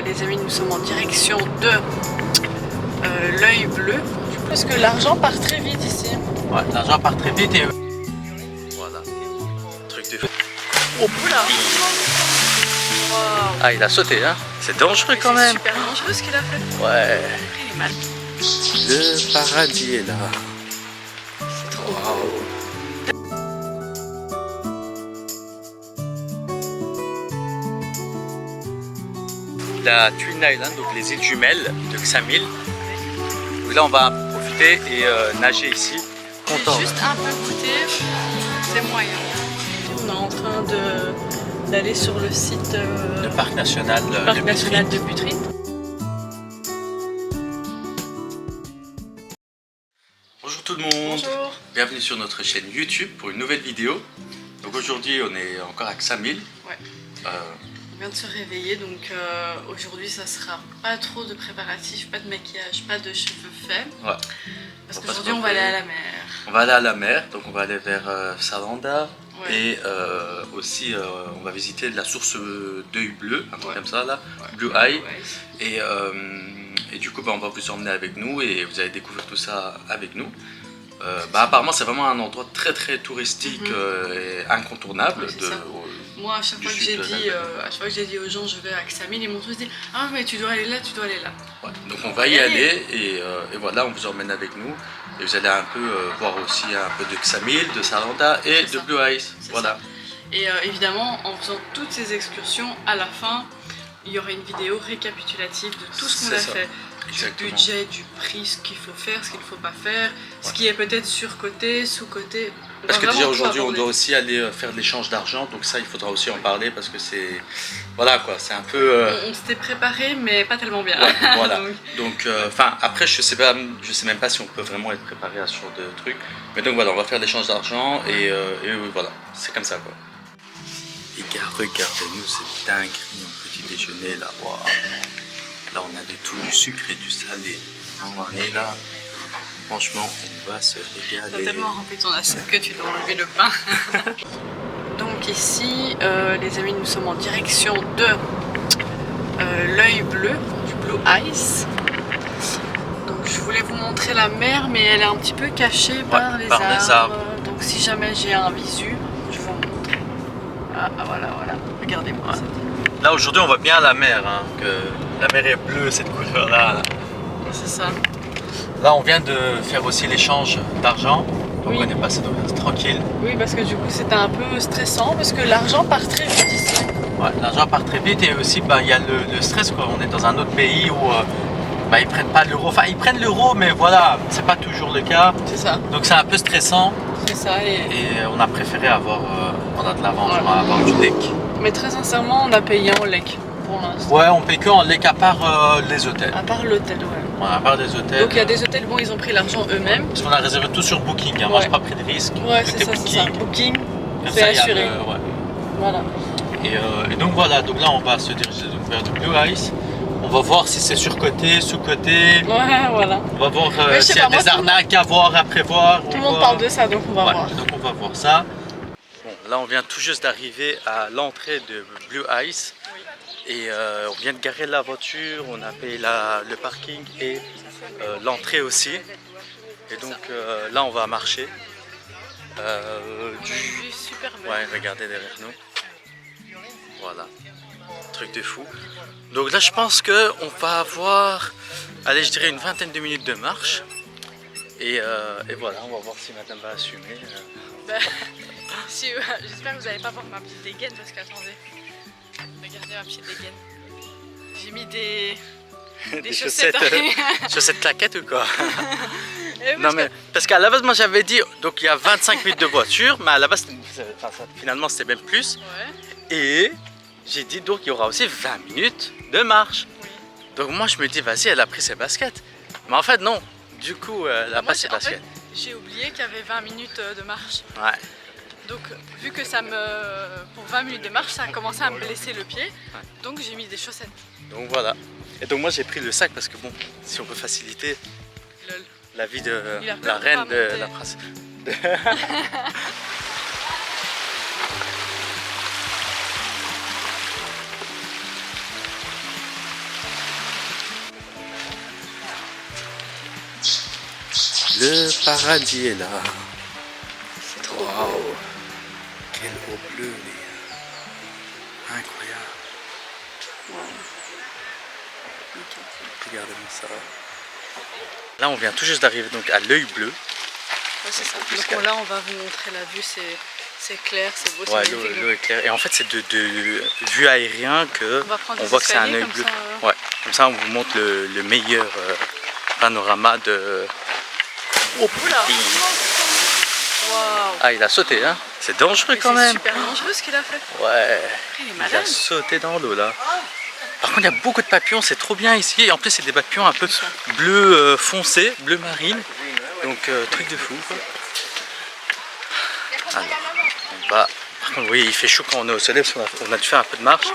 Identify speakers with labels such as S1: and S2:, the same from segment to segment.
S1: les amis, nous sommes en direction de l'œil bleu. Parce que l'argent part très vite ici.
S2: Ouais, l'argent part très vite et... Voilà. Truc de... Oh là.
S1: Wow.
S2: Ah, il a sauté, hein. C'est dangereux quand même.
S1: C'est super dangereux ce qu'il a fait.
S2: Ouais.
S1: Il est mal.
S2: Le paradis est là.
S1: C'est trop
S2: Wow. La Twin Island, donc les îles jumelles de Ksamil. Donc là on va profiter et nager ici. Content.
S1: J'ai juste un peu goûté, c'est moyen. On est en train d'aller sur le site
S2: Le parc national,
S1: de Butry.
S2: Bonjour tout le monde.
S1: Bonjour.
S2: Bienvenue sur notre chaîne YouTube pour une nouvelle vidéo. Donc aujourd'hui on est encore à Ksamil.
S1: Ouais. On vient de se réveiller, donc aujourd'hui ça sera pas trop de préparatifs, pas de maquillage, pas de cheveux faits.
S2: Ouais.
S1: Parce qu'aujourd'hui on va aller à la mer.
S2: On va aller à la mer, donc on va aller vers Salanda.
S1: Ouais.
S2: Et aussi on va visiter la source d'œil bleu, un truc comme ça là,
S1: Ouais.
S2: Blue Eye. Et du coup on va vous emmener avec nous et vous allez découvrir tout ça avec nous. Apparemment c'est vraiment un endroit très très touristique et incontournable.
S1: Ouais, moi à chaque fois que j'ai dit aux gens je vais à Ksamil, ils m'ont tous dit ah mais tu dois aller là, tu dois aller là.
S2: Ouais, donc on va y aller et voilà, on vous emmène avec nous et vous allez un peu voir aussi un peu de Ksamil, de Salanda et de Blue Eyes. Voilà.
S1: Et évidemment en faisant toutes ces excursions, à la fin il y aura une vidéo récapitulative de tout ce qu'on a fait.
S2: Exactement.
S1: Du budget, du prix, ce qu'il faut faire, ce qu'il ne faut pas faire, ce qui est peut-être surcoté, sous-coté.
S2: Parce que déjà aujourd'hui on doit aussi aller faire de l'échange d'argent, donc ça il faudra aussi en parler parce que c'est... Voilà quoi, c'est un peu...
S1: On s'était préparé mais pas tellement bien.
S2: Ouais, voilà. Donc après je sais même pas si on peut vraiment être préparé à ce genre de truc. Mais donc voilà, on va faire l'échange d'argent et voilà, c'est comme ça quoi. Les gars, regardez-nous cette dinguerie au petit déjeuner là. Wow. Là on avait tout du sucre et du salé. On est là. Franchement, on va se régaler.
S1: T'as tellement rempli ton assiette que tu dois enlever le pain. Donc ici, les amis, nous sommes en direction de l'œil bleu, du Blue Eyes. Donc je voulais vous montrer la mer, mais elle est un petit peu cachée par les arbres. Donc si jamais j'ai un visu, je vous montre. Ah voilà, regardez-moi.
S2: Là aujourd'hui on voit bien la mer, hein, que la mer est bleue cette couleur là.
S1: C'est ça.
S2: Là on vient de faire aussi l'échange d'argent, donc
S1: Oui.
S2: on est passé tranquille.
S1: Oui, parce que du coup c'était un peu stressant, parce que l'argent part très vite ici.
S2: Ouais, l'argent part très vite et aussi il y a le stress quoi. On est dans un autre pays où ils prennent pas l'euro, enfin ils prennent l'euro mais voilà, c'est pas toujours le cas.
S1: C'est ça.
S2: Donc c'est un peu stressant.
S1: C'est ça.
S2: Et on a préféré avoir, on a de l'avance, on va avoir du lek.
S1: Mais très sincèrement, on a payé en lek pour l'instant.
S2: Ouais, on paye que en lek à part les hôtels.
S1: À part l'hôtel, ouais.
S2: Ouais, à part des hôtels.
S1: Donc il y a des hôtels, bon, ils ont pris l'argent eux-mêmes.
S2: Parce qu'on a réservé tout sur Booking, hein. Moi j'ai pas pris de risque.
S1: Ouais,
S2: Tout
S1: c'est ça,
S2: Booking.
S1: c'est ça. Booking,
S2: Comme
S1: c'est
S2: ça, il y a
S1: assuré.
S2: ouais.
S1: Voilà.
S2: Et donc voilà, donc là on va se diriger vers le Blue Eyes. On va voir si c'est surcoté, sous-coté.
S1: Ouais, voilà.
S2: On va voir
S1: Ouais,
S2: s'il y a des arnaques à voir, à prévoir.
S1: Tout le monde parle de ça, donc on va voir.
S2: Donc on va voir ça. Bon, là on vient tout juste d'arriver à l'entrée de Blue Eyes.
S1: Oui.
S2: Et on vient de garer la voiture, on a payé le parking et l'entrée aussi. Et donc là on va marcher.
S1: Vue super belle.
S2: Ouais, regardez derrière nous. Voilà, truc de fou. Donc là je pense qu'on va avoir, allez je dirais une vingtaine de minutes de marche. Et voilà, on va voir si madame va assumer.
S1: J'espère que vous n'allez pas voir ma petite dégaine parce qu'attendez, regardez ma petite dégaine. J'ai mis des chaussettes.
S2: Chaussettes claquettes ou quoi?
S1: Non
S2: mais parce qu'à la base moi j'avais dit donc il y a 25 minutes de voiture, mais à la base finalement c'était même plus.
S1: Ouais.
S2: Et j'ai dit donc il y aura aussi 20 minutes de marche.
S1: Oui.
S2: Donc moi je me dis vas-y elle a pris ses baskets. Mais en fait non, du coup elle a pas ses baskets.
S1: J'ai oublié qu'il y avait 20 minutes de marche.
S2: Ouais.
S1: Donc vu que pour 20 minutes de marche ça a commencé à me blesser le pied, donc j'ai mis des chaussettes.
S2: Donc voilà. Et donc moi j'ai pris le sac parce que bon, si on peut faciliter
S1: Lol.
S2: la vie de
S1: de
S2: la reine
S1: pas
S2: de
S1: monter.
S2: la princesse. Le paradis est là.
S1: C'est trop
S2: Waouh.
S1: beau.
S2: Quelle eau bleue, les gars. Incroyable.
S1: Wow. Nickel.
S2: Regardez-moi ça. Là, on vient tout juste d'arriver donc à l'œil bleu.
S1: Ouais, c'est ça. Donc là, on va vous montrer la vue. C'est clair, c'est beau,
S2: Ouais,
S1: c'est magnifique.
S2: l'eau est claire. Et en fait, c'est de vue aérienne que
S1: On va prendre
S2: on
S1: des
S2: voit que c'est un
S1: escaliers
S2: œil
S1: comme
S2: bleu.
S1: ça,
S2: Ouais, comme ça, on vous montre le meilleur panorama de. Oh,
S1: Oula. Waouh.
S2: Ah, il a sauté, hein. C'est dangereux
S1: Mais
S2: quand
S1: c'est
S2: même.
S1: super dangereux ce qu'il a fait.
S2: Ouais.
S1: Il est
S2: Il a
S1: malade.
S2: sauté dans l'eau là. Par contre, il y a beaucoup de papillons, c'est trop bien ici. Et en plus, c'est des papillons un peu bleu foncé, bleu marine. Donc, truc de fou, quoi. Alors, on va. Par contre, oui, il fait chaud quand on est au soleil parce qu'on a dû faire un peu de marche.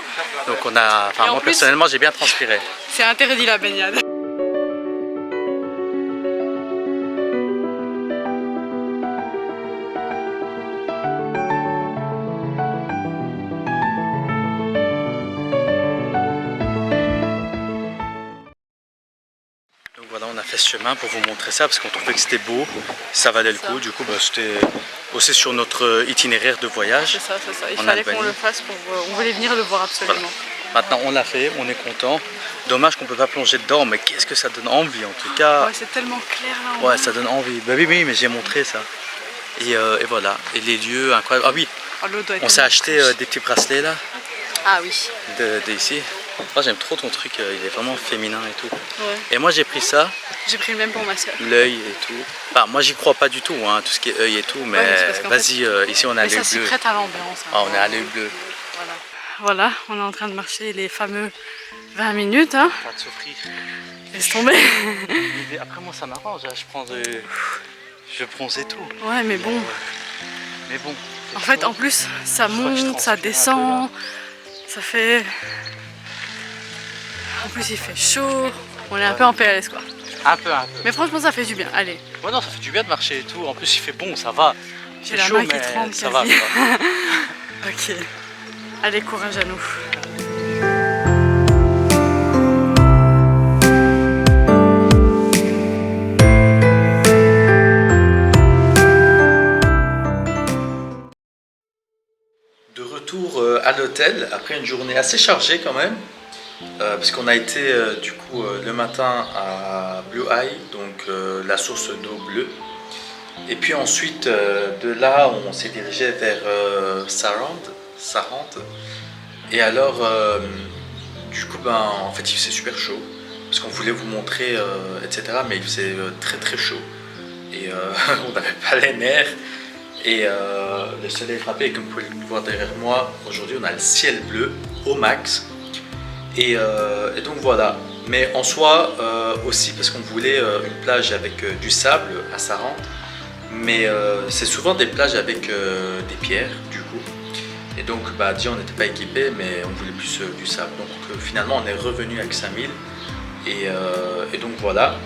S2: Donc, on a. Enfin,
S1: Et en
S2: moi,
S1: plus-
S2: personnellement, j'ai bien transpiré.
S1: C'est interdit la baignade.
S2: Donc voilà, on a fait ce chemin pour vous montrer ça parce qu'on trouvait que c'était beau, ça valait le coup. Du coup, bah, c'était aussi sur notre itinéraire de voyage.
S1: C'est ça, c'est ça. Il
S2: En
S1: fallait qu'on
S2: Albanie.
S1: le fasse pour. On voulait venir le voir absolument.
S2: Voilà. Maintenant, on l'a fait, on est content. Dommage qu'on peut pas plonger dedans, mais qu'est-ce que ça donne envie en tout cas.
S1: Ouais, c'est tellement clair là. en
S2: Ouais,
S1: bas.
S2: ça donne envie. Bah oui, oui, mais j'ai montré ça. Et voilà. Et les lieux incroyables. Ah oui,
S1: Oh, l'eau doit être
S2: on s'est
S1: tellement
S2: acheté
S1: fraîche.
S2: des petits bracelets là,
S1: Ah oui.
S2: de ici. Moi, j'aime trop ton truc, il est vraiment féminin et tout.
S1: Ouais.
S2: Et moi, j'ai pris ça,
S1: J'ai pris le même pour ma soeur.
S2: l'œil et tout. Enfin, moi, j'y crois pas du tout, hein, tout ce qui est œil et tout, mais
S1: mais c'est parce qu'en
S2: vas-y, ici, on a
S1: Mais ça
S2: l'œil
S1: s'y
S2: bleu.
S1: prête à l'ambiance. hein.
S2: Ah, on est à l'œil bleu.
S1: Voilà. Voilà, on est en train de marcher les fameux 20 minutes. Hein.
S2: Pas de souffrir.
S1: Laisse tomber.
S2: Mais après, moi, ça m'arrange, hein, je bronze et tout.
S1: Ouais, mais bon.
S2: Mais bon.
S1: En fait, en plus, ça
S2: crois que je
S1: monte, ça
S2: transpire un peu,
S1: descend. Ça fait. En plus, il fait chaud. On est un peu en PLS quoi.
S2: Un peu.
S1: Mais franchement, ça fait du bien. Allez,
S2: Ouais, non, ça fait du bien de marcher et tout. En plus, il fait bon, ça va.
S1: j'ai
S2: C'est
S1: la
S2: chaud,
S1: main qui
S2: mais
S1: tremble
S2: ça va.
S1: quasi.
S2: quoi.
S1: Ok. Allez, courage à nous.
S2: De retour à l'hôtel, après une journée assez chargée quand même, parce qu'on a été du coup le matin à Blue Eye, donc la source d'eau bleue. Et puis ensuite, de là, on s'est dirigé vers Sarand. Et alors, du coup, ben, en fait, il faisait super chaud, parce qu'on voulait vous montrer, etc. Mais il faisait très très chaud. Et on n'avait pas les nerfs. Et le soleil frappait, et comme vous pouvez le voir derrière moi, aujourd'hui on a le ciel bleu au max. Et donc voilà. Mais en soi, aussi parce qu'on voulait une plage avec du sable à Sarand. Mais c'est souvent des plages avec des pierres, du coup. Et donc, bah, déjà on n'était pas équipés, mais on voulait plus du sable. Donc finalement, on est revenu à Ksamil. Et donc voilà.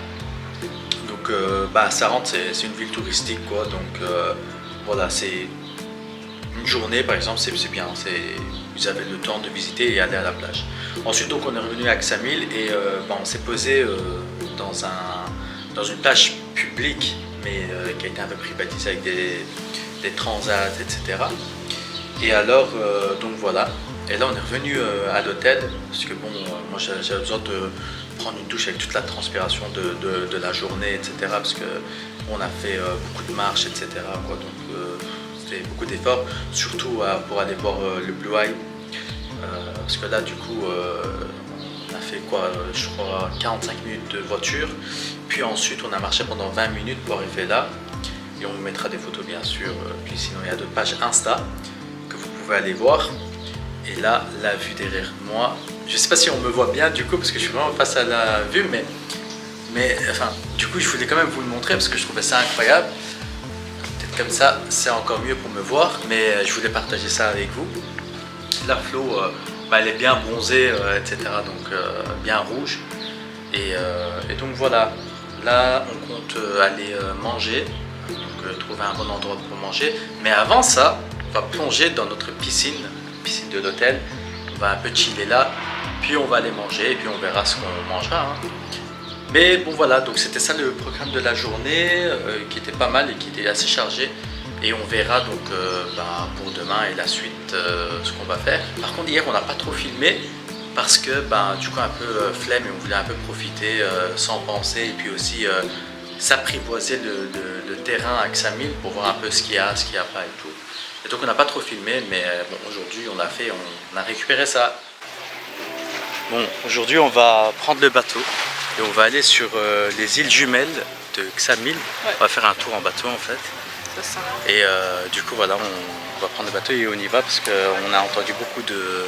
S2: Donc, bah, Sarand, c'est une ville touristique, quoi. Donc, voilà, c'est une journée par exemple, c'est bien, vous avez le temps de visiter et aller à la plage. Ensuite donc on est revenu à Ksamil et on s'est posé dans une plage publique mais qui a été un peu privatisée avec des transats, etc. Et alors donc voilà, et là on est revenu à l'hôtel parce que bon, moi j'avais besoin de prendre une douche avec toute la transpiration de la journée, etc. parce que on a fait beaucoup de marches, etc. quoi, donc c'était beaucoup d'efforts, surtout pour aller voir le Blue Eye, parce que là du coup on a fait quoi, je crois 45 minutes de voiture, puis ensuite on a marché pendant 20 minutes pour arriver là, et on vous mettra des photos bien sûr, puis sinon il y a d'autres pages Insta que vous pouvez aller voir. Et là, la vue derrière moi, je sais pas si on me voit bien du coup parce que je suis vraiment face à la vue, mais enfin, du coup je voulais quand même vous le montrer parce que je trouvais ça incroyable. Peut-être comme ça, c'est encore mieux pour me voir, mais je voulais partager ça avec vous. La Flo, bah, elle est bien bronzée, etc. Donc bien rouge. Et donc voilà, là on compte aller manger, donc trouver un bon endroit pour manger. Mais avant ça, on va plonger dans notre piscine de l'hôtel. On va un peu chiller là, puis on va aller manger et puis on verra ce qu'on mangera. Hein. Mais bon voilà, donc c'était ça le programme de la journée qui était pas mal et qui était assez chargé. Et on verra donc pour demain et la suite ce qu'on va faire. Par contre hier on n'a pas trop filmé parce que du coup un peu flemme et on voulait un peu profiter sans penser et puis aussi s'apprivoiser le terrain à Ksamil pour voir un peu ce qu'il y a pas et tout. Et donc on n'a pas trop filmé mais bon aujourd'hui on a récupéré ça. Bon aujourd'hui on va prendre le bateau et on va aller sur les îles jumelles de Ksamil. Ouais. On va faire un tour en bateau en fait.
S1: Ça.
S2: Et du coup voilà on va prendre le bateau et on y va parce qu'on a entendu beaucoup d'échos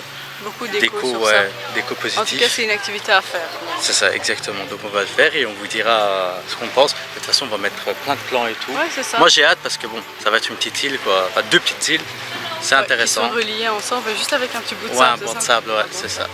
S2: positifs.
S1: En tout cas c'est une activité à faire.
S2: C'est ça exactement, donc on va le faire et on vous dira ce qu'on pense. De toute façon on va mettre plein de plans et tout.
S1: Ouais, c'est ça.
S2: Moi j'ai hâte parce que bon ça va être une petite île quoi, enfin 2 petites îles, c'est intéressant.
S1: Qui sont reliées ensemble juste avec un petit bout de
S2: sable.
S1: Ouais,
S2: un bout de sable, ouais c'est ça.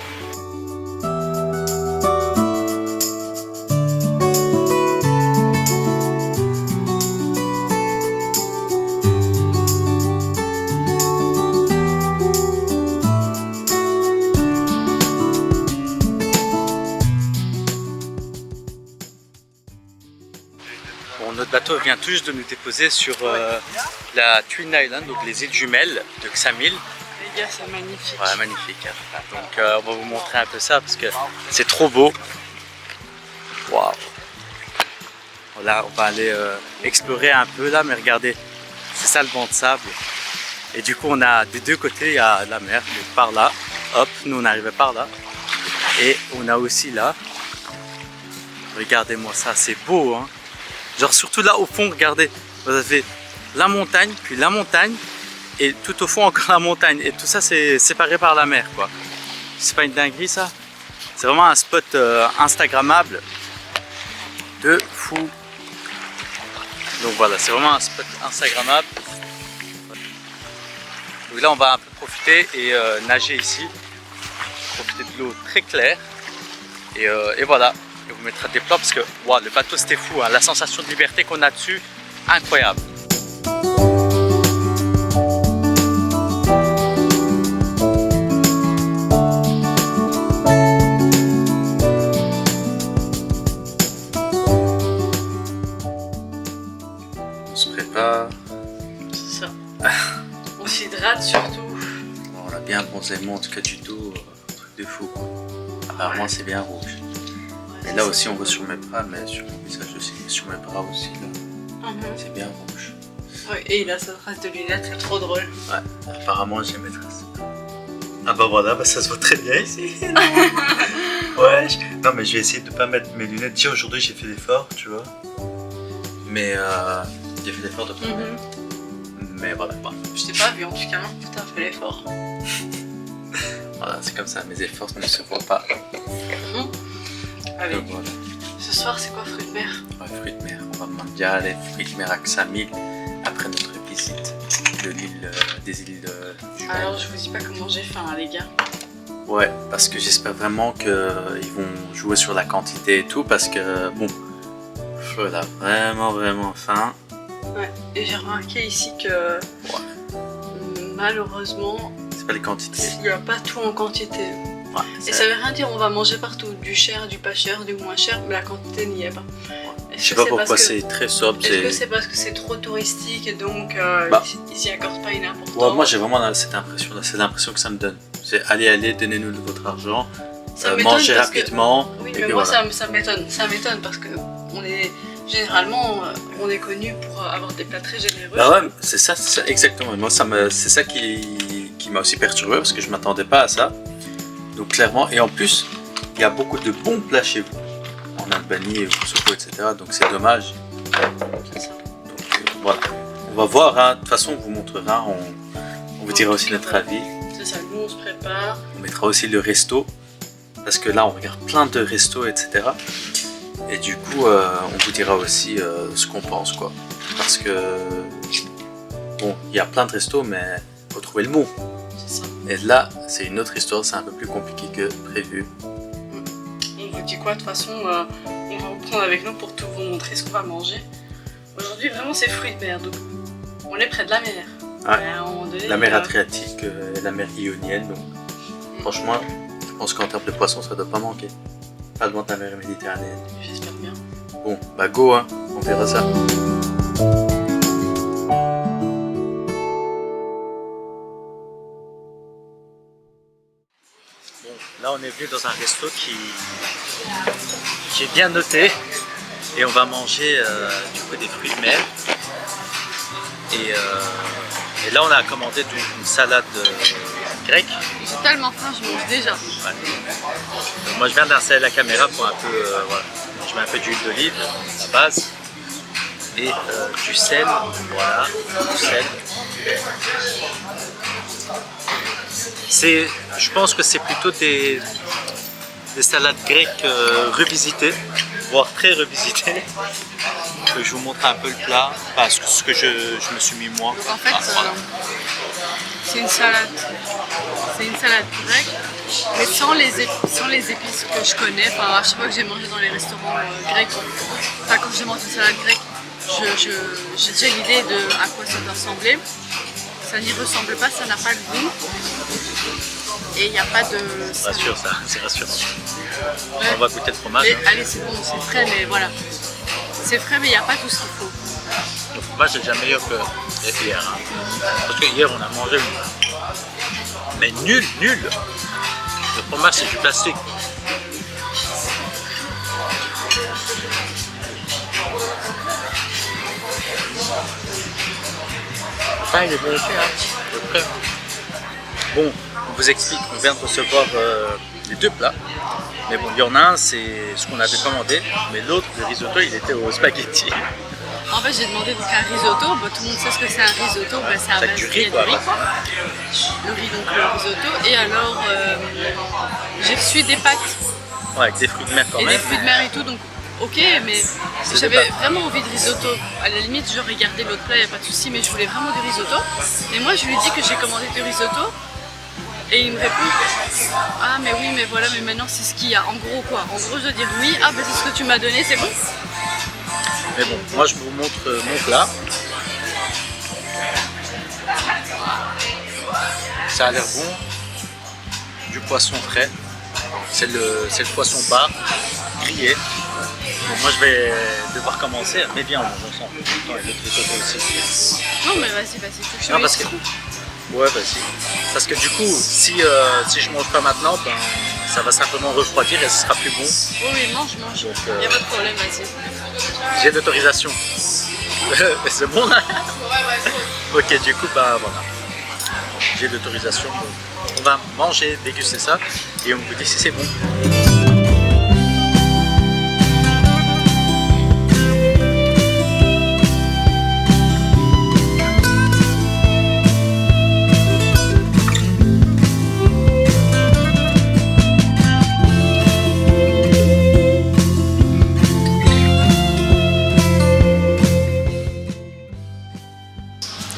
S2: Bon, notre bateau vient tout juste de nous déposer sur la Twin Island, donc les îles jumelles de Ksamil.
S1: Les gars, c'est magnifique.
S2: Ouais, magnifique. Donc on va vous montrer un peu ça parce que c'est trop beau. Waouh. Là, on va aller explorer un peu là, mais regardez, c'est ça le banc de sable. Et du coup, on a des deux côtés, il y a la mer, donc par là. Hop, nous on arrivait par là. Et on a aussi là. Regardez-moi ça, c'est beau, hein. Genre surtout là au fond, regardez, vous avez la montagne, puis la montagne, et tout au fond encore la montagne. Et tout ça c'est séparé par la mer quoi. C'est pas une dinguerie ça? C'est vraiment un spot instagrammable de fou. Donc voilà, c'est vraiment un spot instagrammable. Donc là on va un peu profiter et nager ici. Profiter de l'eau très claire. Et voilà. Et on vous mettra des plans parce que wow, le bateau c'était fou, hein. La sensation de liberté qu'on a dessus, incroyable. On se prépare.
S1: C'est ça. On s'hydrate surtout.
S2: On a bien bronzé en tout cas du dos, un truc de fou quoi. Apparemment c'est bien rouge. Et là aussi on voit sur mes bras, mais sur mon visage aussi, sur mes bras aussi là, c'est bien rouge.
S1: Ouais, et il a sa trace de lunettes, c'est trop drôle.
S2: Ouais, apparemment j'ai mes traces. Ah bah voilà, ça se voit très bien ici. Ouais, non mais je vais essayer de ne pas mettre mes lunettes. Déjà aujourd'hui j'ai fait l'effort, tu vois. Mais j'ai fait l'effort de pas mettre. Mais voilà.
S1: Je t'ai pas vu en tout cas, t'as fait l'effort.
S2: Voilà, c'est comme ça, mes efforts ne se voient pas.
S1: Allez,
S2: voilà.
S1: Ce soir c'est quoi, fruits de mer?
S2: Ouais, fruits de mer, on va manger les fruits de mer à Ksamil après notre visite de l'île, des îles jumelles.
S1: Alors je vous dis pas comment j'ai faim les gars.
S2: Ouais, parce que j'espère vraiment qu'ils vont jouer sur la quantité et tout, parce que bon, on a vraiment faim.
S1: Ouais, et j'ai remarqué ici que malheureusement,
S2: c'est pas les quantités.
S1: Il n'y a pas tout en quantité.
S2: Ouais,
S1: et ça veut rien dire, on va manger partout, du cher, du pas cher, du moins cher, mais la quantité n'y est pas.
S2: Je sais pas pourquoi c'est très sobre.
S1: Est-ce que c'est parce que c'est trop touristique et donc ils y accordent pas une importance?
S2: Ouais, moi j'ai vraiment cette impression là, c'est l'impression que ça me donne. C'est allez, donnez-nous votre argent, mangez rapidement.
S1: Oui, mais moi voilà. ça m'étonne parce que généralement on est connu pour avoir des plats très généreux.
S2: Bah ouais, c'est ça, exactement. Moi c'est ça qui m'a aussi perturbé parce que je m'attendais pas à ça. Donc clairement, et en plus, il y a beaucoup de bons plats chez vous, en Albanie, au Kosovo, etc. Donc c'est dommage.
S1: C'est ça.
S2: Donc voilà, on va voir, hein. De toute façon on vous montrera, on vous dira aussi notre avis.
S1: C'est ça, nous on se prépare.
S2: On mettra aussi le resto, parce que là on regarde plein de restos, etc. Et du coup, on vous dira aussi ce qu'on pense, quoi. Parce que, bon, il y a plein de restos, mais il faut trouver le mot.
S1: C'est ça.
S2: Et là, c'est une autre histoire, c'est un peu plus compliqué que prévu.
S1: On vous dit quoi, de toute façon, on va vous prendre avec nous pour tout vous montrer ce qu'on va manger. Aujourd'hui, vraiment, c'est fruits de mer, donc on est près de la mer.
S2: Ouais. La mer Adriatique et la mer Ionienne, donc franchement, je pense qu'en termes de poissons, ça doit pas manquer. Pas loin de la mer Méditerranée.
S1: J'espère bien.
S2: Bon, bah go, hein, on verra ça. Là, on est venu dans un resto qui est bien noté et on va manger du coup des fruits de mer. Et là, on a commandé une salade grecque.
S1: J'ai tellement faim, je mange déjà.
S2: Ouais. Donc, moi, je viens d'installer la caméra pour un peu, voilà. Je mets un peu d'huile d'olive à base et du sel, voilà, du sel. Je pense que c'est plutôt des salades grecques revisitées, voire très revisitées. Que je vous montre un peu le plat, parce que ce que je me suis mis moi.
S1: Donc en fait,
S2: voilà.
S1: c'est une salade grecque, mais sans les épices que je connais. Enfin, à chaque fois que j'ai mangé dans les restaurants grecs, enfin quand je mange une salade grecque, j'ai déjà l'idée de à quoi ça doit ressembler. Ça n'y ressemble pas, ça n'a pas le goût. Et il n'y a pas de...
S2: C'est rassurant, ça, c'est rassurant. Ouais. On va goûter le fromage.
S1: Hein. Allez, c'est bon, c'est frais, mais voilà. C'est frais, mais il n'y a pas tout ce qu'il faut.
S2: Le fromage est déjà meilleur que hier. Hein. Parce que hier, on a mangé... Mais nul. Le fromage, c'est du plastique. Enfin, il est bon aussi, hein. Bon, on vous explique, on vient de recevoir les deux plats. Mais bon, il y en a un, c'est ce qu'on avait commandé, mais l'autre, le risotto, il était au spaghetti.
S1: En fait, j'ai demandé donc un risotto. Bah, tout le monde sait ce que c'est un risotto. Bah, c'est à base
S2: du riz, quoi.
S1: Le riz, donc le risotto. Et alors, j'ai reçu des pâtes.
S2: Ouais, avec des fruits de mer quand
S1: et
S2: même.
S1: des fruits de mer et tout, donc ok, mais j'avais vraiment envie de risotto. À la limite, j'aurais gardé l'autre plat, il n'y a pas de souci, mais je voulais vraiment du risotto. Et moi, je lui dis que j'ai commandé du risotto. Et il me répond, ah mais oui, mais voilà, mais maintenant c'est ce qu'il y a. En gros quoi, en gros je dois dire oui, ah bah c'est ce que tu m'as donné, c'est bon.
S2: Mais bon, moi je vous montre mon plat. Ça a l'air bon. Du poisson frais. C'est le poisson bar, grillé. Bon, moi je vais devoir commencer, mais viens on mange ensemble. Attends, et le risotto aussi.
S1: Non mais vas-y, faut que
S2: Non, parce que... Ouais, vas-y. Parce que du coup, si je mange pas maintenant, ben, ça va simplement refroidir et ce sera plus bon.
S1: Oui, mange. Donc, il n'y a pas de problème, vas-y.
S2: J'ai l'autorisation. C'est bon là?
S1: Ouais.
S2: Ok, du coup, bah voilà. J'ai l'autorisation. On va manger, déguster ça et on vous dit si c'est bon.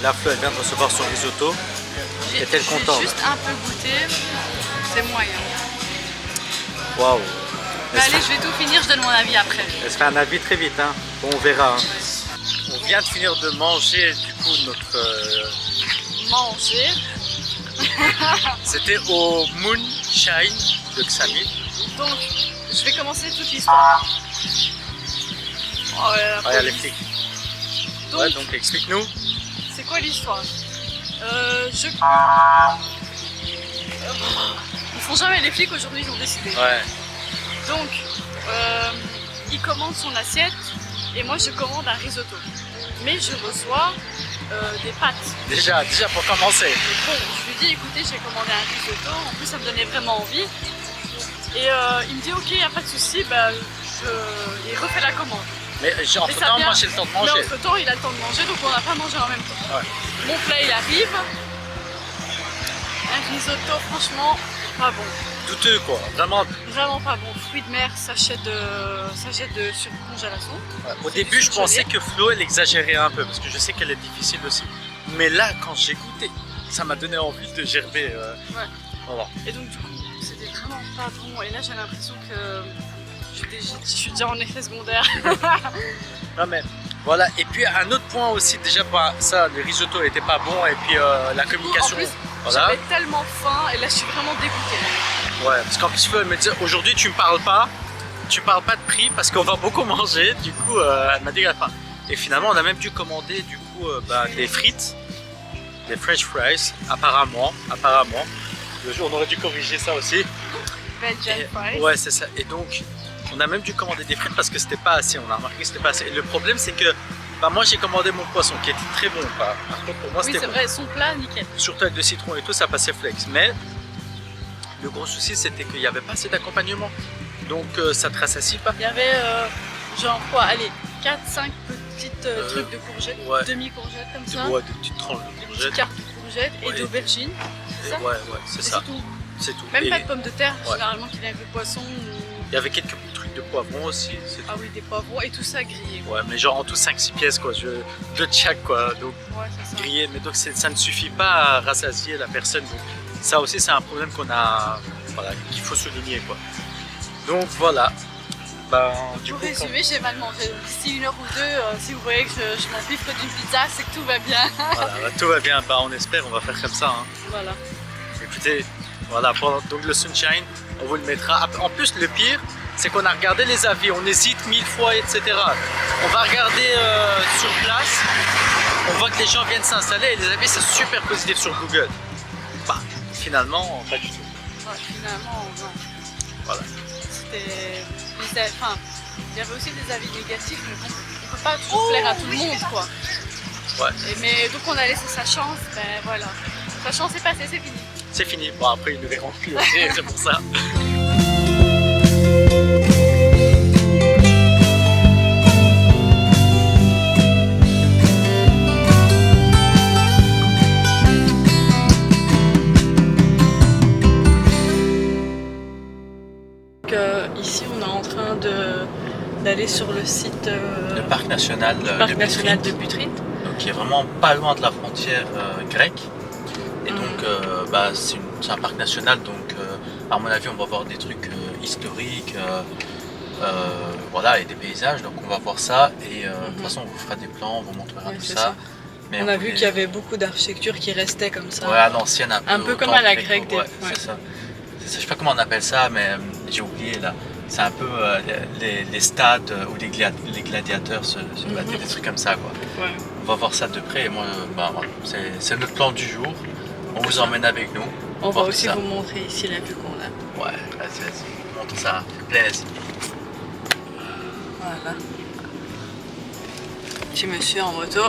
S2: La Flo, elle vient de recevoir son risotto. Est-elle contente?
S1: J'ai juste un peu goûté, c'est moyen.
S2: Waouh!
S1: Bah allez, je vais tout finir, je donne mon avis après.
S2: Elle se fait un avis très vite, hein. Bon, on verra. Hein. On vient de finir de manger du coup notre...
S1: Manger.
S2: C'était au Moonshine de Xamil.
S1: Donc, je vais commencer toute l'histoire. Oh là là,
S2: Regarde les flics.
S1: Donc,
S2: ouais, donc explique-nous.
S1: C'est quoi l'histoire? Ils font jamais les flics, aujourd'hui ils ont décidé.
S2: Ouais.
S1: Donc, il commande son assiette et moi je commande un risotto. Mais je reçois des pâtes.
S2: Déjà pour commencer.
S1: Bon, je lui dis écoutez, j'ai commandé un risotto, en plus ça me donnait vraiment envie. Et il me dit ok, il n'y a pas de souci, bah, il refait la commande.
S2: Mais entre temps, moi j'ai le temps de manger.
S1: Mais entre temps, il a le temps de manger, donc on n'a pas mangé en même temps.
S2: Ouais.
S1: Mon plat il arrive. Un risotto, franchement, pas bon.
S2: Douteux quoi, vraiment.
S1: Vraiment pas bon. Fruits de mer, sachet de surcongélation.
S2: Ouais. Au début, je pensais que Flo elle exagérait un peu parce que je sais qu'elle est difficile aussi. Mais là, quand j'ai goûté, ça m'a donné envie de gerber.
S1: Ouais.
S2: Voilà.
S1: Et donc, du coup, c'était vraiment pas bon. Et là, j'ai l'impression que je suis déjà en effet secondaire.
S2: Non, mais voilà. Et puis, un autre point aussi, déjà, bah, ça, le risotto était pas bon. Et puis, la communication.
S1: En plus,
S2: voilà.
S1: J'avais tellement faim et là, je suis vraiment dégoûtée.
S2: Ouais, parce qu'en plus, elle me disait aujourd'hui, tu me parles pas.
S3: tu parles pas de prix parce qu'on va beaucoup manger. Du coup, elle m'a dit à la fin. Et finalement, on a même dû commander du coup des frites, des French fries, apparemment. Le jour, on aurait dû corriger ça aussi.
S1: Belgian fries.
S3: Ouais, c'est ça. Et donc, on a même dû commander des frites parce que c'était pas assez. On a remarqué que c'était pas assez. Et le problème, c'est que moi, j'ai commandé mon poisson qui était très bon. Par contre, pour moi,
S1: Oui,
S3: c'était
S1: c'est
S3: bon.
S1: vrai, son plat, nickel.
S3: Surtout avec le citron et tout, ça passait flex. Mais le gros souci, c'était qu'il n'y avait pas assez d'accompagnement. Donc, ça te rassasie pas.
S1: Il y avait genre quoi, allez, 4-5 petites trucs de courgettes,
S3: ouais.
S1: demi-courgettes comme ça.
S3: Ouais, des petites tranches de
S1: Des petites
S3: courgettes.
S1: cartes de courgettes et
S3: Ouais.
S1: d'aubergines. C'est ça?
S3: Ouais, c'est ça.
S1: C'est tout.
S3: C'est tout.
S1: Même
S3: Et
S1: pas de pommes de terre,
S3: ouais.
S1: généralement qui vient avec le poisson.
S3: il y avait quelques petits trucs de poivrons aussi. C'est
S1: Ah
S3: tout.
S1: oui, des poivrons et tout ça grillé.
S3: Ouais, mais genre en tout 5-6 pièces quoi. De chaque quoi. Donc,
S1: Ouais, c'est ça.
S3: grillé. Mais donc, ça ne suffit pas à rassasier la personne. Donc, ça aussi, c'est un problème qu'on a. Voilà, qu'il faut souligner quoi. Donc, voilà. Ben, du
S1: Pour
S3: coup,
S1: résumer, j'ai mal mangé. D'ici 1 heure ou 2, si vous voyez que je m'empiffe d'une pizza, c'est que tout va bien.
S3: voilà, bah, tout va bien. Bah, on espère, on va faire comme ça. Hein.
S1: Voilà.
S3: Écoutez, voilà, donc le sunshine, on vous le mettra. En plus, le pire, c'est qu'on a regardé les avis, on hésite 1000 fois, etc. On va regarder sur place, on voit que les gens viennent s'installer et les avis, c'est super positif sur Google. Bah, finalement, pas du tout.
S1: Ouais, finalement, non.
S3: Voilà.
S1: C'était. Enfin, il y avait aussi des avis négatifs, mais bon, on peut pas toujours plaire à tout le monde, quoi.
S3: Ouais.
S1: Mais donc on a laissé sa chance, ben voilà. Sa chance est passée, c'est fini.
S3: C'est fini. Bon, après, ils ne verront plus aussi, c'est pour ça.
S1: Donc, ici, on est en train d'aller sur le site
S3: Le parc national,
S1: de Butrint.
S3: Donc, qui est vraiment pas loin de la frontière grecque. Et donc, c'est un parc national, donc à mon avis, on va voir des trucs historiques, voilà, et des paysages. Donc, on va voir ça. Et de toute façon, on vous fera des plans, on vous montrera
S1: Ouais,
S3: tout
S1: c'est
S3: ça.
S1: ça.
S3: Mais
S1: On a vu qu'il y avait beaucoup d'architecture qui restait comme ça.
S3: Ouais, à l'ancienne,
S1: Un peu
S3: au
S1: comme
S3: temps
S1: à la
S3: grec,
S1: grecque.
S3: ouais, c'est ça. Je sais pas comment on appelle ça, mais j'ai oublié là. C'est un peu les stades où les gladiateurs se battaient, des trucs comme ça, quoi.
S1: Ouais.
S3: On va voir ça de près. Et moi, voilà, c'est notre plan du jour. On vous emmène avec nous.
S1: On va
S3: voir
S1: aussi
S3: ça.
S1: vous montrer ici la vue qu'on a.
S3: Ouais, vas-y. Montre ça. Plaise.
S1: Voilà. Petit monsieur en moto.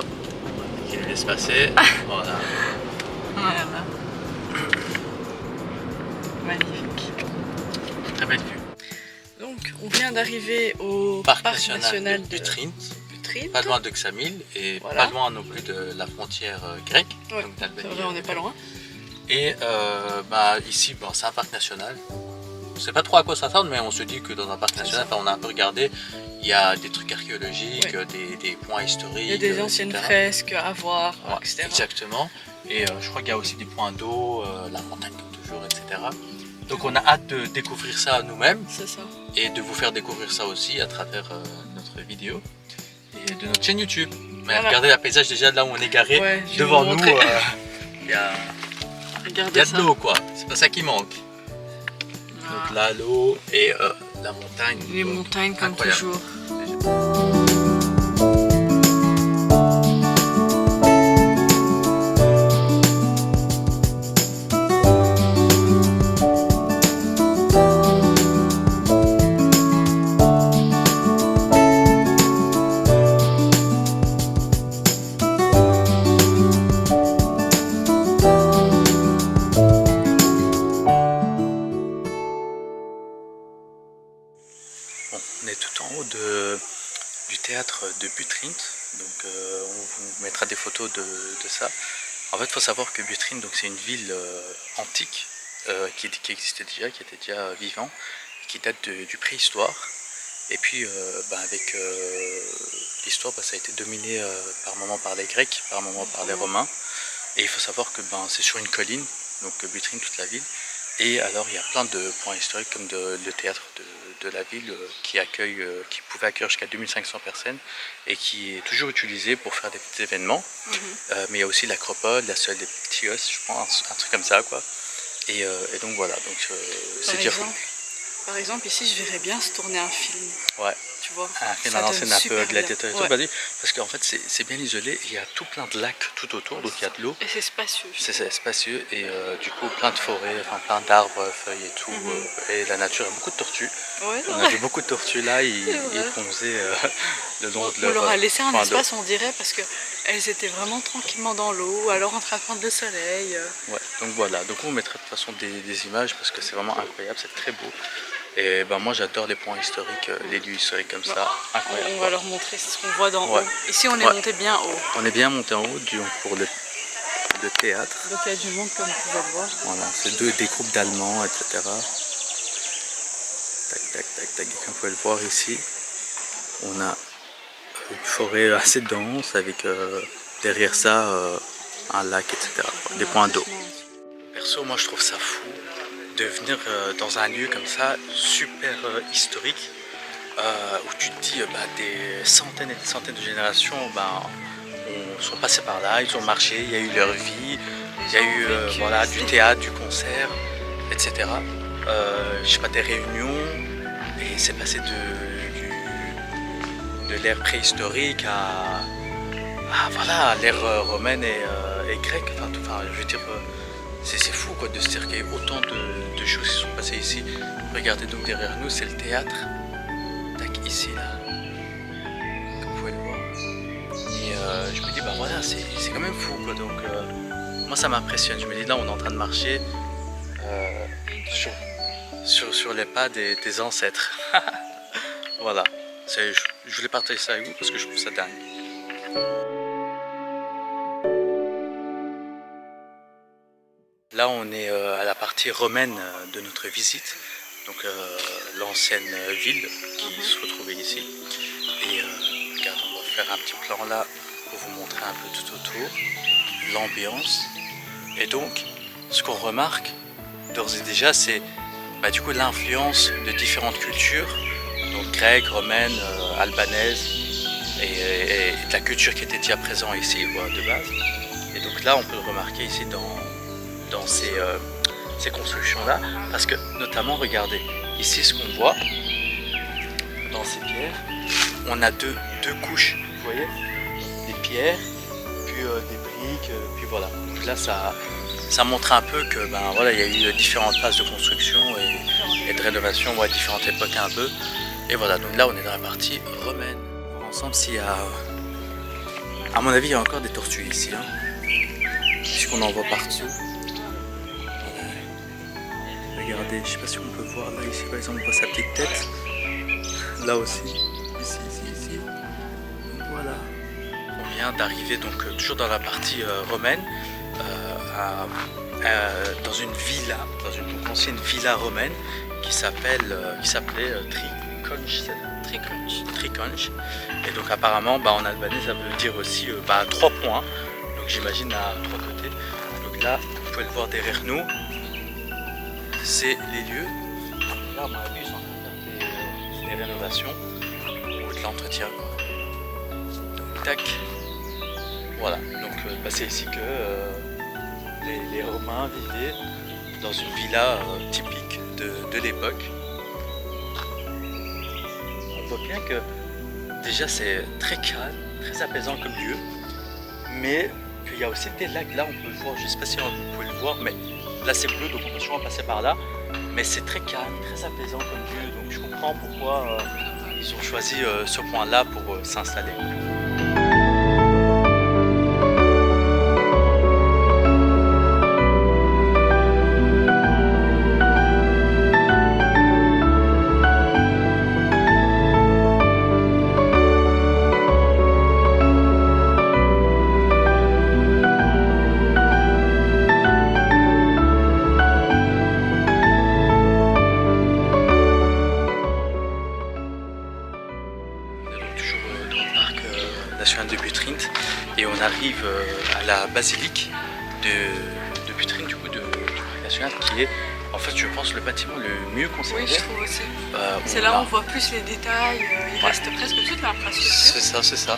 S3: Qui nous laisse passer. Voilà.
S1: Voilà. Magnifique.
S3: Très belle vue.
S1: Donc, on vient d'arriver au
S3: Parc
S1: parc
S3: national
S1: national
S3: de
S1: de
S3: Butrint.
S1: Butrint.
S3: Pas loin de Xamil et
S1: Voilà.
S3: pas loin non plus de la frontière grecque.
S1: Ouais,
S3: donc
S1: c'est
S3: d'Albanie.
S1: vrai, on n'est pas loin.
S3: Et ici, c'est un parc national. On ne sait pas trop à quoi s'attendre, mais on se dit que dans un parc national, on a un peu regardé, il y a des trucs archéologiques,
S1: Ouais.
S3: des points historiques.
S1: Il y a des anciennes
S3: etc.
S1: fresques à voir,
S3: Ouais,
S1: etc.
S3: exactement. Et je crois qu'il y a aussi des points d'eau, la montagne comme toujours, etc. Donc on a hâte de découvrir ça nous-mêmes
S1: C'est ça.
S3: et de vous faire découvrir ça aussi à travers notre vidéo et de notre chaîne YouTube. Mais
S1: Voilà.
S3: regardez le paysage déjà de là où on est garé,
S1: Ouais, je vais
S3: devant
S1: vous
S3: nous,
S1: montrer.
S3: il y a
S1: Regardez
S3: de
S1: ça.
S3: l'eau quoi, c'est pas ça qui manque.
S1: Voilà.
S3: Donc là l'eau et la montagne.
S1: Les montagnes comme
S3: Incroyable.
S1: toujours.
S3: Bon, on est tout en haut du théâtre de Butrint, donc on vous mettra des photos de ça. En fait, il faut savoir que Butrint, c'est une ville antique qui existait déjà, qui était déjà vivant, qui date du préhistoire. Et puis, avec l'histoire, ça a été dominé par moments par les Grecs, par moments par les Romains. Et il faut savoir que c'est sur une colline, donc Butrint, toute la ville. Et alors il y a plein de points historiques comme le théâtre de la ville qui pouvait accueillir jusqu'à 2500 personnes et qui est toujours utilisé pour faire des petits événements. Mais il y a aussi l'acropole, la seule des Ptios, je pense, un truc comme ça quoi. Et donc voilà, donc c'est
S1: Par
S3: déjà
S1: exemple, Par exemple, ici, je verrais bien se tourner un film.
S3: Ouais.
S1: Tu vois,
S3: Un film
S1: ça
S3: à
S1: donne
S3: l'ancienne, un peu
S1: super
S3: gladiateur et
S1: bien.
S3: tout,
S1: Ouais.
S3: vas-y, parce qu'en fait c'est bien isolé, il y a tout plein de lacs tout autour, donc il y a de l'eau,
S1: Et c'est spacieux.
S3: c'est spacieux et du coup plein de forêts, enfin plein d'arbres, feuilles et tout, et la nature, il y a beaucoup de tortues.
S1: Ouais,
S3: On a vu beaucoup de tortues là, ils
S1: vrai.
S3: ponçaient le long de
S1: On
S3: leur
S1: leur a laissé un
S3: point d'eau.
S1: espace, on dirait, parce que elles étaient vraiment tranquillement dans l'eau, ou alors en train de prendre le soleil.
S3: Ouais, donc voilà, donc on mettra de toute façon des images parce que c'est vraiment incroyable, c'est très beau. Et ben moi j'adore les points historiques, les lieux historiques comme ça, incroyable.
S1: On va leur montrer ce qu'on voit d'en
S3: Ouais.
S1: haut. Ici, on est
S3: Ouais.
S1: monté bien haut.
S3: On est bien monté en haut pour le théâtre.
S1: Donc il y a du monde, comme vous pouvez le voir.
S3: Voilà, c'est des groupes d'Allemands, etc. Tac, tac, tac, tac, comme vous pouvez le voir ici. On a une forêt assez dense avec derrière ça un lac, etc. Des points d'eau. Perso, moi je trouve ça fou de venir dans un lieu comme ça, super historique, où tu te dis des centaines et des centaines de générations sont passés par là, ils ont marché, il y a eu leur vie, il y a eu voilà, du théâtre, du concert, etc. Je sais pas, des réunions, et c'est passé de l'ère préhistorique à voilà, l'ère romaine et grecque. Enfin, je veux dire, c'est fou quoi, de se dire qu'il y a eu autant de choses qui sont passées ici. Regardez donc derrière nous, c'est le théâtre. Tac, ici là, comme vous pouvez le voir. Et je me dis bah voilà, c'est quand même fou quoi. Donc moi ça m'impressionne. Je me dis là on est en train de marcher sur les pas des ancêtres. Voilà. Je voulais partager ça avec vous parce que je trouve ça dingue. Là, on est à la partie romaine de notre visite, donc l'ancienne ville qui se retrouvait ici. Et regarde, on va faire un petit plan là pour vous montrer un peu tout autour, l'ambiance. Et donc, ce qu'on remarque d'ores et déjà, c'est du coup l'influence de différentes cultures, donc grecque, romaine, albanaise, et de la culture qui était déjà présente ici, de base. Et donc là, on peut le remarquer ici dans ces constructions-là, parce que notamment, regardez, ici ce qu'on voit dans ces pierres, on a deux couches, vous voyez, des pierres, puis des briques, puis voilà. Donc là, ça montre un peu que voilà, il y a eu différentes phases de construction et de rénovation à différentes époques un peu. Et voilà, donc là on est dans la partie romaine. On va voir ensemble s'il y a, à mon avis, il y a encore des tortues ici, hein, puisqu'on en voit partout. Regardez, je sais pas si on peut voir là, ici par exemple, on voit sa petite tête. Là aussi, ici. Donc voilà. On vient d'arriver donc toujours dans la partie romaine, dans une villa, dans une ancienne villa romaine qui s'appelait Triconch. Et donc apparemment en albanais ça veut dire aussi 3 points. Donc j'imagine à 3 côtés. Donc là, vous pouvez le voir derrière nous. C'est les lieux. Là, à mon avis, ils sont en train de faire des rénovations ou de l'entretien. Donc, tac. Voilà. Donc, c'est ici que les Romains vivaient dans une villa typique de l'époque. On voit bien que déjà c'est très calme, très apaisant comme lieu, mais qu'il y a aussi des lacs là, on peut le voir. Je ne sais pas si vous pouvez le voir, mais là c'est bleu, donc on peut sûrement passer par là. Mais c'est très calme, très apaisant comme lieu, donc je comprends pourquoi ils ont choisi ce point-là pour s'installer. De Butrint et on arrive à la basilique de Butrint, du coup de national, qui est en fait je pense le bâtiment le mieux conservé.
S1: Oui, je trouve aussi. C'est là où on voit plus les détails, il reste presque toute l'infrastructure.
S3: C'est ça.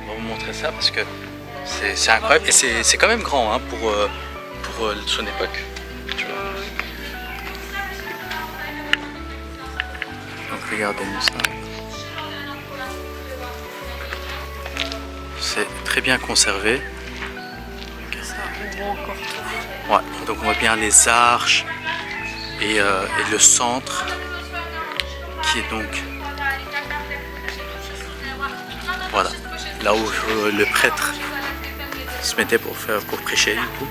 S3: On va vous montrer ça parce que c'est incroyable et c'est quand même grand hein, pour son époque. Tu vois. Regardez-nous ça. C'est très bien conservé.
S1: Ça, on voit encore tout.
S3: Ouais, donc on voit bien les arches et le centre qui est donc voilà, là où le prêtre se mettait pour prêcher du coup.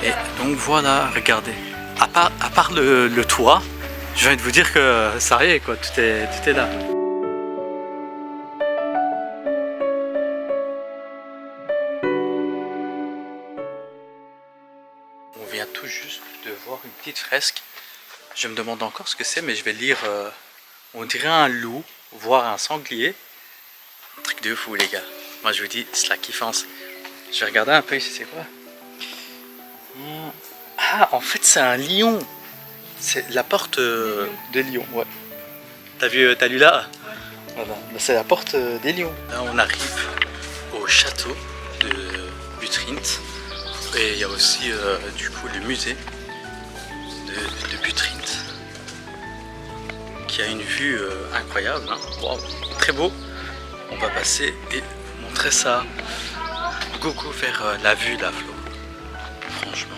S3: Et donc voilà, regardez, à part le toit, je viens de vous dire que ça y est quoi, tout est là. On vient tout juste de voir une petite fresque. Je me demande encore ce que c'est, mais je vais lire. On dirait un loup, voire un sanglier. Un truc de fou les gars. Moi je vous dis, c'est la kiffance. Je vais regarder un peu ici, c'est quoi? Ah, en fait c'est un lion. C'est la porte de Lyon, ouais. T'as lu là? Voilà, c'est la porte des lions. Là on arrive au château de Butrint. Et il y a aussi du coup le musée de Butrint qui a une vue incroyable, hein. Wow, très beau. On va passer et montrer ça. Gogo vers la vue là, Flo. Franchement,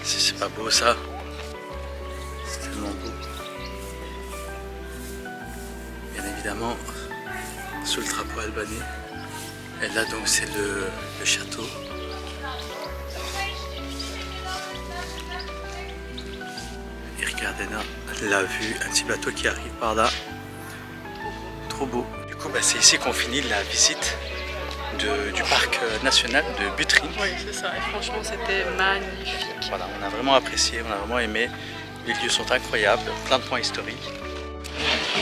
S3: c'est pas beau ça. C'est tellement beau. Bien évidemment, sous le drapeau albanais. Et là donc c'est le château. Et regardez là, la vue, un petit bateau qui arrive par là. Trop beau. Du coup, c'est ici qu'on finit la visite du parc national de Butrint.
S1: Oui, c'est ça. Et franchement, c'était magnifique.
S3: Voilà, on a vraiment apprécié, on a vraiment aimé. Les lieux sont incroyables, plein de points historiques.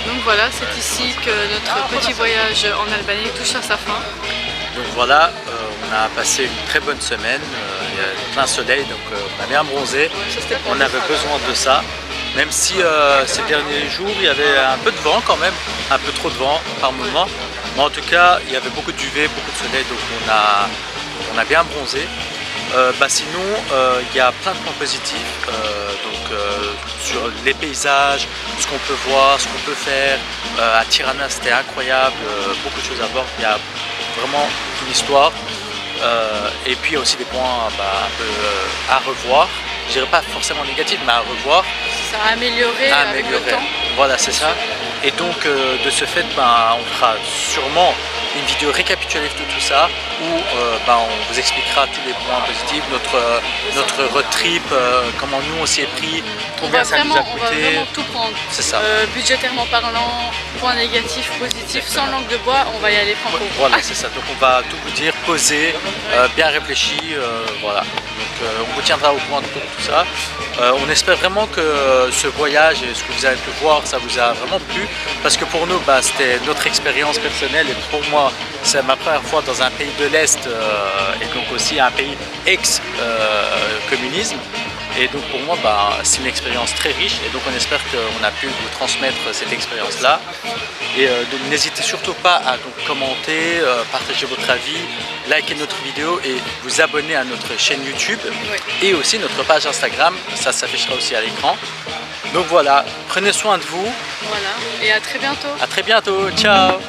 S1: Donc voilà, c'est ici que notre petit voyage en Albanie touche à sa fin.
S3: Donc voilà, on a passé une très bonne semaine, il y a plein soleil, donc on a bien bronzé, on avait besoin de ça. Même si ces derniers jours, il y avait un peu de vent quand même, un peu trop de vent par moment. Mais en tout cas, il y avait beaucoup d'UV, beaucoup de soleil, donc on a bien bronzé. Sinon, il y a plein de points positifs, sur les paysages, ce qu'on peut voir, ce qu'on peut faire. À Tirana, c'était incroyable, beaucoup de choses à voir. Il y a vraiment une histoire. Et puis il y a aussi des points un peu à revoir. Je dirais pas forcément négatifs, mais à revoir.
S1: Ça a amélioré avec le temps.
S3: Voilà, c'est ça. Et donc de ce fait, on fera sûrement une vidéo récapitulative de tout ça où on vous expliquera tous les points positifs, notre road trip, comment nous on s'y est pris, combien ça nous a coûté.
S1: On va vraiment tout prendre.
S3: C'est ça.
S1: Budgétairement parlant, points négatifs, positifs, sans langue de bois, on va y aller franco.
S3: Voilà, c'est ça. Donc on va tout vous dire, poser, bien réfléchi, voilà. Donc on vous tiendra au courant de tout ça. On espère vraiment que ce voyage et ce que vous avez pu voir, ça vous a vraiment plu. Parce que pour nous, c'était notre expérience personnelle et pour moi, c'est ma première fois dans un pays de l'Est et donc aussi un pays ex-communisme. Et donc pour moi, c'est une expérience très riche et donc on espère qu'on a pu vous transmettre cette expérience-là. Et donc n'hésitez surtout pas à commenter, partager votre avis, liker notre vidéo et vous abonner à notre chaîne YouTube et aussi notre page Instagram, ça s'affichera aussi à l'écran. Donc voilà, prenez soin de vous.
S1: Voilà, et à très bientôt.
S3: À très bientôt, ciao.